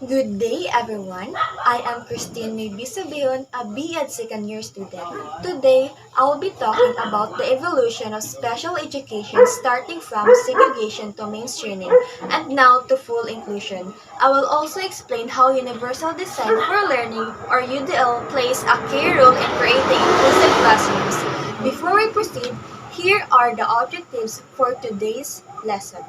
Good day, everyone. I am Christine Bisabion, a B.Ed second year student. Today, I will be talking about the evolution of special education starting from segregation to mainstreaming and now to full inclusion. I will also explain how Universal Design for Learning, or UDL, plays a key role in creating inclusive classrooms. Before we proceed, here are the objectives for today's lesson.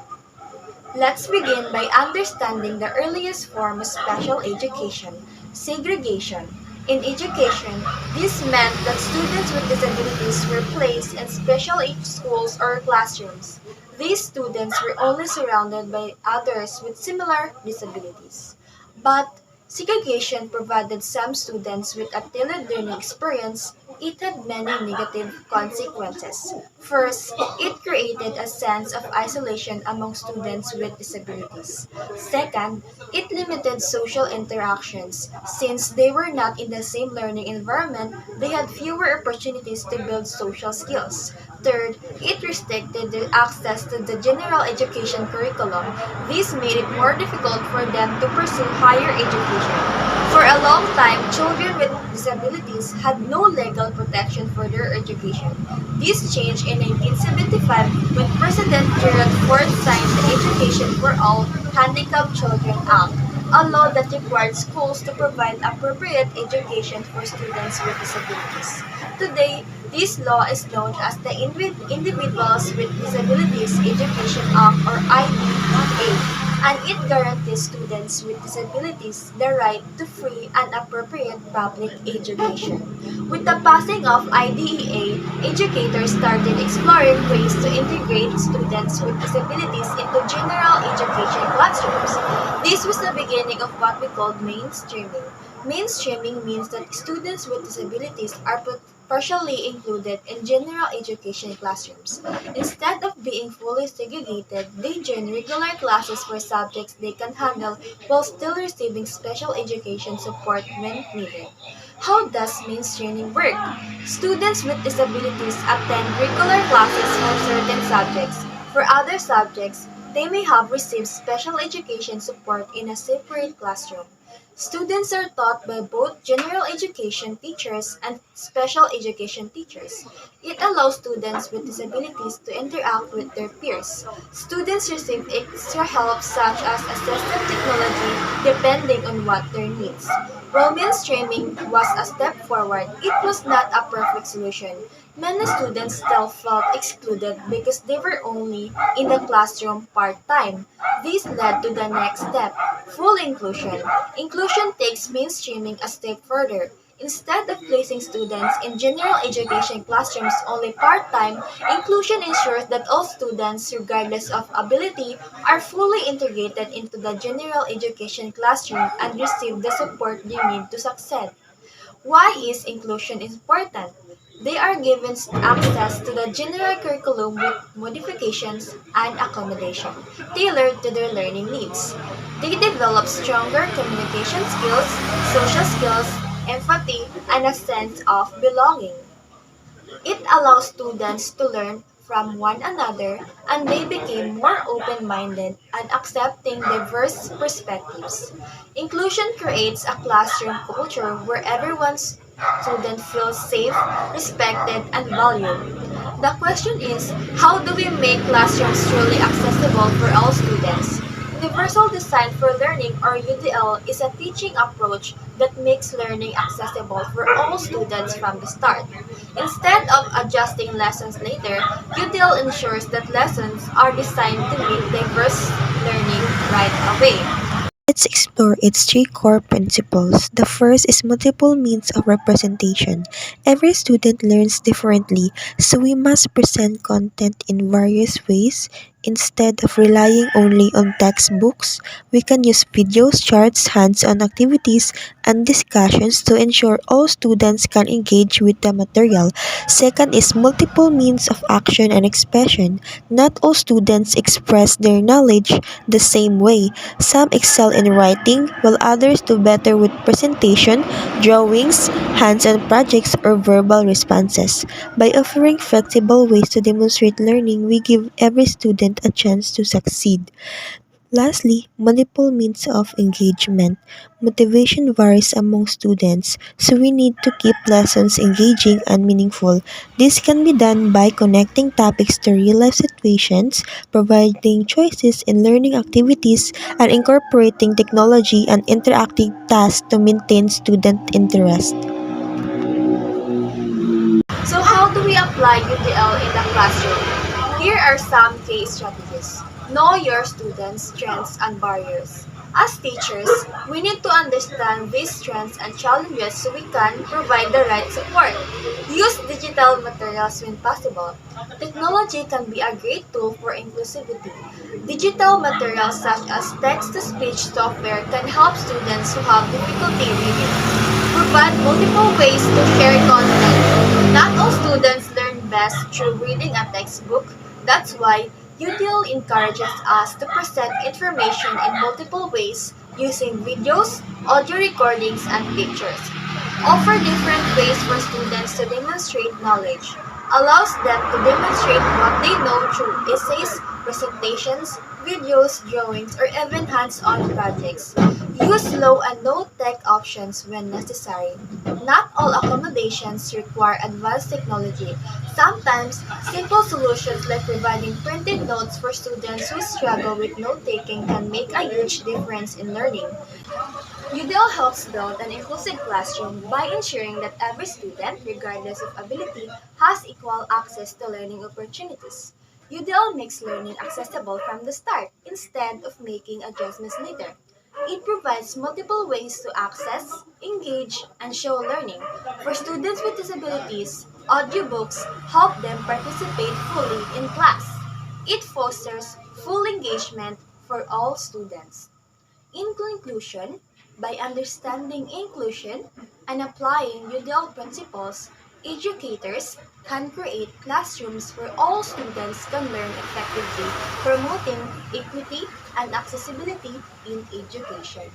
Let's begin by understanding the earliest form of special education, segregation. In education, this meant that students with disabilities were placed in special schools or classrooms. These students were only surrounded by others with similar disabilities. But segregation provided some students with a tailored learning experience. It had many negative consequences. First, it created a sense of isolation among students with disabilities. Second, it limited social interactions. Since they were not in the same learning environment, they had fewer opportunities to build social skills. Third, it restricted their access to the general education curriculum. This made it more difficult for them to pursue higher education. For a long time, children with disabilities had no legal protection for their education. This changed in 1975 when President Gerald Ford signed the Education for All Handicapped Children Act, a law that required schools to provide appropriate education for students with disabilities. Today, this law is known as the Individuals with Disabilities Education Act, or IDEA, and it guarantees students with disabilities the right to free and appropriate public education. With the passing of IDEA, educators started exploring ways to integrate students with disabilities into general education classrooms. This was the beginning of what we called mainstreaming. Mainstreaming means that students with disabilities are partially included in general education classrooms. Instead of being fully segregated, they join regular classes for subjects they can handle while still receiving special education support when needed. How does mainstreaming work? Students with disabilities attend regular classes for certain subjects. For other subjects, they may have received special education support in a separate classroom. Students are taught by both general education teachers and special education teachers. It allows students with disabilities to interact with their peers. Students receive extra help such as assistive technology depending on what their needs. While mainstreaming was a step forward, it was not a perfect solution. Many students still felt excluded because they were only in the classroom part-time. This led to the next step, full inclusion. Inclusion takes mainstreaming a step further. Instead of placing students in general education classrooms only part-time, inclusion ensures that all students, regardless of ability, are fully integrated into the general education classroom and receive the support they need to succeed. Why is inclusion important? They are given access to the general curriculum with modifications and accommodation tailored to their learning needs. They develop stronger communication skills, social skills, empathy, and a sense of belonging. It allows students to learn from one another, and they became more open-minded and accepting diverse perspectives. Inclusion creates a classroom culture where everyone's student feels safe, respected, and valued. The question is, how do we make classrooms truly accessible for all students? Universal Design for Learning, or UDL, is a teaching approach that makes learning accessible for all students from the start. Instead of adjusting lessons later, UDL ensures that lessons are designed to meet diverse learning right away. Let's explore its three core principles. The first is multiple means of representation. Every student learns differently, so we must present content in various ways. Instead of relying only on textbooks, we can use videos, charts, hands-on activities, and discussions to ensure all students can engage with the material. Second is multiple means of action and expression. Not all students express their knowledge the same way. Some excel in writing, while others do better with presentation, drawings, hands-on projects, or verbal responses. By offering flexible ways to demonstrate learning, we give every student a chance to succeed. Lastly, multiple means of engagement. Motivation varies among students, so we need to keep lessons engaging and meaningful. This can be done by connecting topics to real life situations, providing choices in learning activities, and incorporating technology and interactive tasks to maintain student interest. So how do we apply UDL in the classroom? Here are some key strategies. Know your students' strengths and barriers. As teachers, we need to understand these strengths and challenges so we can provide the right support. Use digital materials when possible. Technology can be a great tool for inclusivity. Digital materials such as text-to-speech software can help students who have difficulty reading. Provide multiple ways to share content. Not all students learn best through reading a textbook. That's why UDL encourages us to present information in multiple ways using videos, audio recordings, and pictures. Offer different ways for students to demonstrate knowledge. Allows them to demonstrate what they know through essays, presentations, videos, drawings, or even hands-on projects. Use low and no-tech options when necessary. Not all accommodations require advanced technology. Sometimes, simple solutions like providing printed notes for students who struggle with note-taking can make a huge difference in learning. UDL helps build an inclusive classroom by ensuring that every student, regardless of ability, has equal access to learning opportunities. UDL makes learning accessible from the start instead of making adjustments later. It provides multiple ways to access, engage, and show learning. For students with disabilities, audiobooks help them participate fully in class. It fosters full engagement for all students. In conclusion, by understanding inclusion and applying UDL principles, educators can create classrooms where all students can learn effectively, promoting equity and accessibility in education.